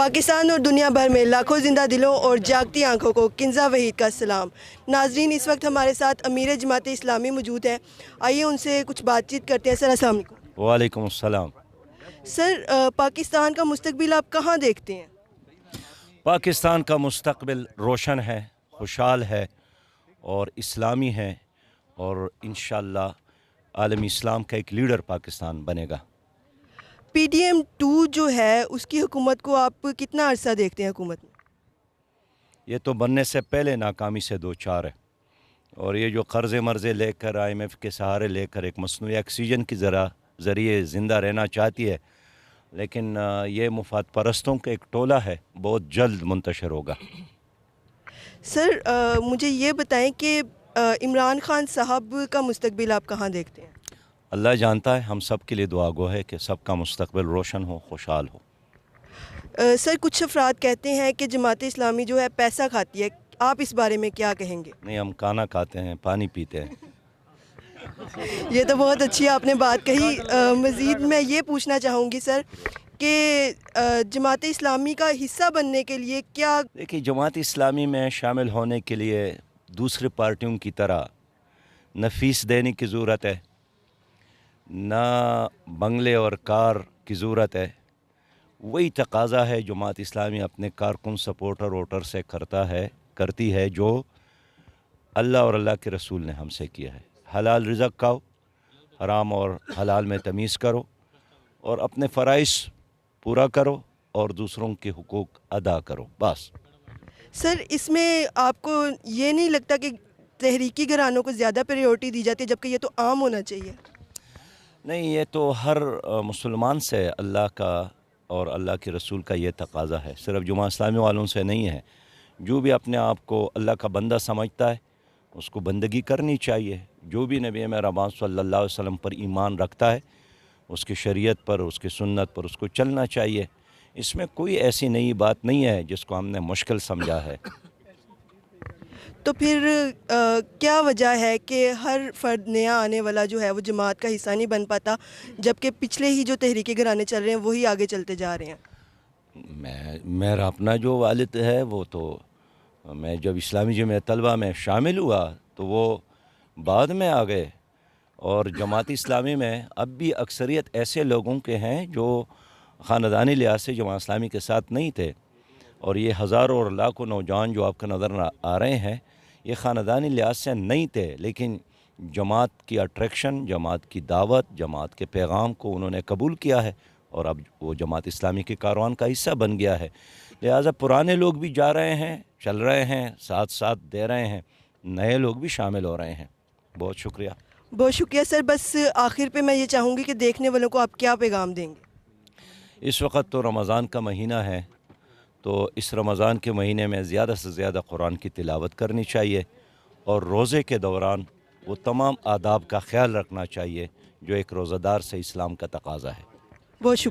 پاکستان اور دنیا بھر میں لاکھوں زندہ دلوں اور جاگتی آنکھوں کو کنزہ وحید کا سلام۔ ناظرین، اس وقت ہمارے ساتھ امیر جماعت اسلامی موجود ہے، آئیے ان سے کچھ بات چیت کرتے ہیں۔ سر السلام علیکم۔ وعلیکم السلام۔ سر، پاکستان کا مستقبل آپ کہاں دیکھتے ہیں؟ پاکستان کا مستقبل روشن ہے، خوشحال ہے اور اسلامی ہے، اور انشاءاللہ عالمی اسلام کا ایک لیڈر پاکستان بنے گا۔ پی ڈی ایم 2 جو ہے اس کی حکومت کو آپ کتنا عرصہ دیکھتے ہیں حکومت میں؟ یہ تو بننے سے پہلے ناکامی سے دو چار ہے، اور یہ جو قرضے مرضے لے کر IMF کے سہارے لے کر ایک مصنوعی آکسیجن کی ذریعے زندہ رہنا چاہتی ہے، لیکن یہ مفاد پرستوں کا ایک ٹولہ ہے، بہت جلد منتشر ہوگا۔ سر، مجھے یہ بتائیں کہ عمران خان صاحب کا مستقبل آپ کہاں دیکھتے ہیں؟ اللہ جانتا ہے، ہم سب کے لیے دعا گو ہے کہ سب کا مستقبل روشن ہو، خوشحال ہو۔ سر، کچھ افراد کہتے ہیں کہ جماعت اسلامی جو ہے پیسہ کھاتی ہے، آپ اس بارے میں کیا کہیں گے؟ نہیں، ہم کھانا کھاتے ہیں، پانی پیتے ہیں۔ یہ تو بہت اچھی آپ نے بات کہی۔ مزید میں یہ پوچھنا چاہوں گی سر کہ جماعت اسلامی کا حصہ بننے کے لیے کیا؟ دیکھیے، جماعت اسلامی میں شامل ہونے کے لیے دوسری پارٹیوں کی طرح نہ فیس دینے کی ضرورت ہے، نہ بنگلے اور کار کی ضرورت ہے۔ وہی تقاضا ہے جماعت اسلامی اپنے کارکن سپورٹر ووٹر سے کرتی ہے جو اللہ اور اللہ کے رسول نے ہم سے کیا ہے۔ حلال رزق کھاؤ، حرام اور حلال میں تمیز کرو، اور اپنے فرائض پورا کرو اور دوسروں کے حقوق ادا کرو، بس۔ سر، اس میں آپ کو یہ نہیں لگتا کہ تحریکی گھرانوں کو زیادہ پریورٹی دی جاتی ہے جبکہ یہ تو عام ہونا چاہیے؟ نہیں، یہ تو ہر مسلمان سے اللہ کا اور اللہ کے رسول کا یہ تقاضا ہے، صرف جماعت اسلامی والوں سے نہیں ہے۔ جو بھی اپنے آپ کو اللہ کا بندہ سمجھتا ہے اس کو بندگی کرنی چاہیے۔ جو بھی نبی مہربان صلی اللہ علیہ وسلم پر ایمان رکھتا ہے، اس کی شریعت پر، اس کی سنت پر اس کو چلنا چاہیے۔ اس میں کوئی ایسی نئی بات نہیں ہے جس کو ہم نے مشکل سمجھا ہے۔ تو پھر کیا وجہ ہے کہ ہر فرد نیا آنے والا جو ہے وہ جماعت کا حصہ نہیں بن پاتا جبکہ پچھلے ہی جو تحریکی گھرانے چل رہے ہیں وہی آگے چلتے جا رہے ہیں؟ میرا اپنا جو والد ہے، وہ تو میں جب اسلامی جمعیت طلبہ میں شامل ہوا تو وہ بعد میں آ گئے، اور جماعت اسلامی میں اب بھی اکثریت ایسے لوگوں کے ہیں جو خاندانی لحاظ سے جماعت اسلامی کے ساتھ نہیں تھے، اور یہ ہزاروں اور لاکھوں نوجوان جو آپ کا نظر آ رہے ہیں، یہ خاندانی لحاظ سے نہیں تھے، لیکن جماعت کی اٹریکشن، جماعت کی دعوت، جماعت کے پیغام کو انہوں نے قبول کیا ہے، اور اب وہ جماعت اسلامی کے کاروان کا حصہ بن گیا ہے۔ لہٰذا پرانے لوگ بھی جا رہے ہیں، چل رہے ہیں، ساتھ دے رہے ہیں، نئے لوگ بھی شامل ہو رہے ہیں۔ بہت شکریہ۔ بہت شکریہ سر۔ بس آخر پہ میں یہ چاہوں گی کہ دیکھنے والوں کو آپ کیا پیغام دیں گے؟ اس وقت تو رمضان کا مہینہ ہے، تو اس رمضان کے مہینے میں زیادہ سے زیادہ قرآن کی تلاوت کرنی چاہیے، اور روزے کے دوران وہ تمام آداب کا خیال رکھنا چاہیے جو ایک روزہ دار سے اسلام کا تقاضا ہے۔ بہت شکریہ۔